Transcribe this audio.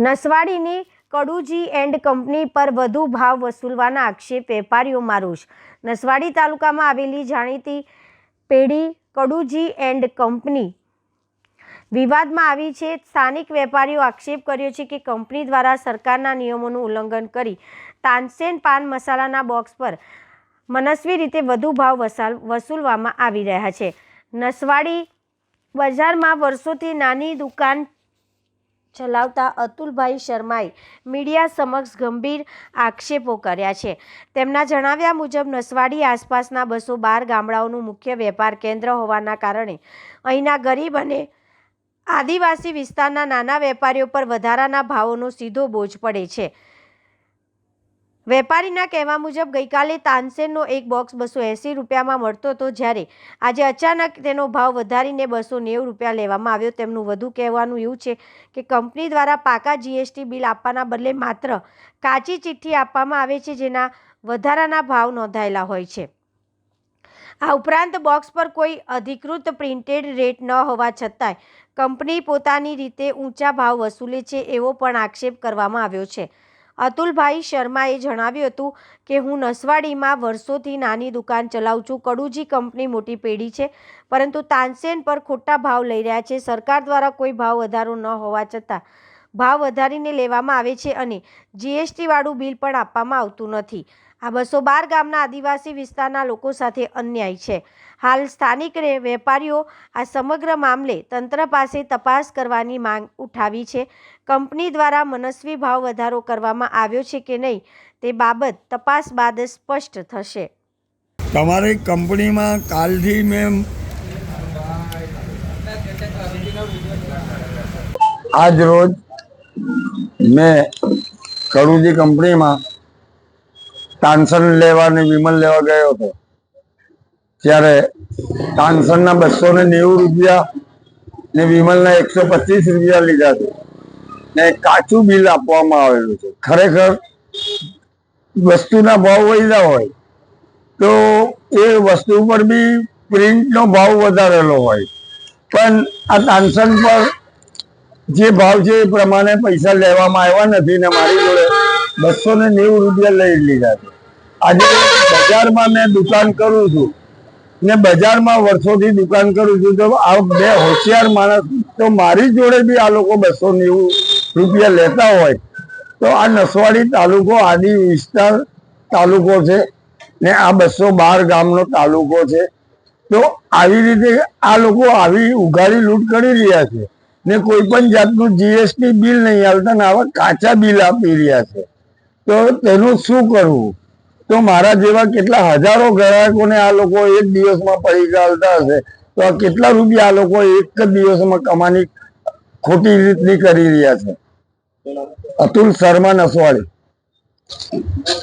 નસવાડીની કડુજી and company પર વધુ ભાવ વસૂલવાના આક્ષેપ વેપારીઓમાં રોષ। નસવાડી તાલુકામાં આવેલી જાણીતી પેઢી કડુજી એન્ડ કંપની વિવાદમાં આવી છે। સ્થાનિક વેપારીઓ આક્ષેપ કર્યો છે કે કંપની દ્વારા સરકારના નિયમોનું ઉલ્લંઘન કરી તાનસેન પાન મસાલાના બોક્સ પર મનસ્વી રીતે વધુ ભાવ વસૂલવામાં આવી રહ્યા છે। નસવાડી બજારમાં વર્ષોથી નાની દુકાન ચલાવતા અતુલભાઈ શર્માએ મીડિયા સમક્ષ ગંભીર આક્ષેપો કર્યા છે। તેમના જણાવ્યા મુજબ નસવાડી આસપાસના 212 ગામડાઓનું મુખ્ય વેપાર કેન્દ્ર હોવાના કારણે અહીંના ગરીબ અને આદિવાસી વિસ્તારના નાના વેપારીઓ પર વધારાના ભાવોનો સીધો બોજ પડે છે। વેપારીના કહેવા મુજબ ગઈકાલે તાનસેનનો એક બોક્સ 280 રૂપિયામાં મળતો હતો, જ્યારે આજે અચાનક તેનો ભાવ વધારીને 290 રૂપિયા લેવામાં આવ્યો। તેમનું વધુ કહેવાનું એવું છે કે કંપની દ્વારા પાકા GST બિલ આપવાના બદલે માત્ર કાચી ચિઠ્ઠી આપવામાં આવે છે, જેના વધારાના ભાવ નોંધાયેલા હોય છે। આ ઉપરાંત બોક્સ પર કોઈ અધિકૃત પ્રિન્ટેડ રેટ ન હોવા છતાંય કંપની પોતાની રીતે ઊંચા ભાવ વસૂલે છે, એવો પણ આક્ષેપ કરવામાં આવ્યો છે। અતુલભાઈ શર્માએ જણાવ્યું હતું કે હું નસવાડીમાં વર્ષોથી નાની દુકાન ચલાવું છું। કડુજી કંપની મોટી પેઢી છે, પરંતુ તાનસેન પર ખોટા ભાવ લઈ રહ્યા છે। સરકાર દ્વારા કોઈ ભાવ વધારો ન હોવા છતાં ભાવ વધારીને લેવામાં આવે છે અને GST વાળું બિલ પણ આપવામાં આવતું નથી। આ 212 ગામના આદિવાસી વિસ્તારના લોકો સાથે અન્યાય છે। હાલ સ્થાનિક વેપારીઓ આ સમગ્ર મામલે તંત્ર પાસે તપાસ કરવાની માંગ ઉઠાવી છે। કંપની દ્વારા મનસ્વી ભાવ વધારો કરવામાં આવ્યો છે કે નહીં તે બાબત તપાસ બાદ સ્પષ્ટ થશે। તમારી કંપનીમાં કાલથી મેં આજ રોજ મેં કડુજી કંપનીમાં તાનસેન લેવા અને વિમલ લેવા ગયો હતો, ત્યારે તાનસેનના 290 રૂપિયા ને વિમલના 125 રૂપિયા લીધા છે ને કાચું બિલ આપવામાં આવેલું છે। ખરેખર વસ્તુના ભાવ વધ્યા હોય તો એ વસ્તુ પર બી પ્રિન્ટનો ભાવ વધારેલો હોય, પણ આ તાનસેન પર જે ભાવ છે એ પ્રમાણે પૈસા લેવામાં આવ્યા નથી ને મારી જોડે 290 રૂપિયા લઈ લીધા છે। આજે બજારમાં મેં દુકાન કરું છું ને બજારમાં વર્ષોથી દુકાન કરું છું, તો આ બે હોશિયાર માણસ તો મારી જોડે બી આ લોકો 290 રૂપિયા લેતા હોય તો આ નસવાડી તાલુકો આદિ વિસ્તાર તાલુકો છે ને આ 212 ગામનો તાલુકો છે। તો આવી રીતે આ લોકો આવી ઉઘાડી લૂંટ કરી રહ્યા છે ને કોઈ પણ જાતનું GST બિલ નહીં આવતા ને આવા કાચા બિલ આપી રહ્યા છે। તો તેનું શું કરવું? તો મારા જેવા કેટલા હજારો ગ્રાહકોને આ લોકો એક દિવસમાં પૈસા આલતા હશે, તો આ કેટલા રૂપિયા આ લોકો એક જ દિવસમાં કમાની ખોટી રીતની કરી રહ્યા છે। અતુલ શર્મા, નસવાડી।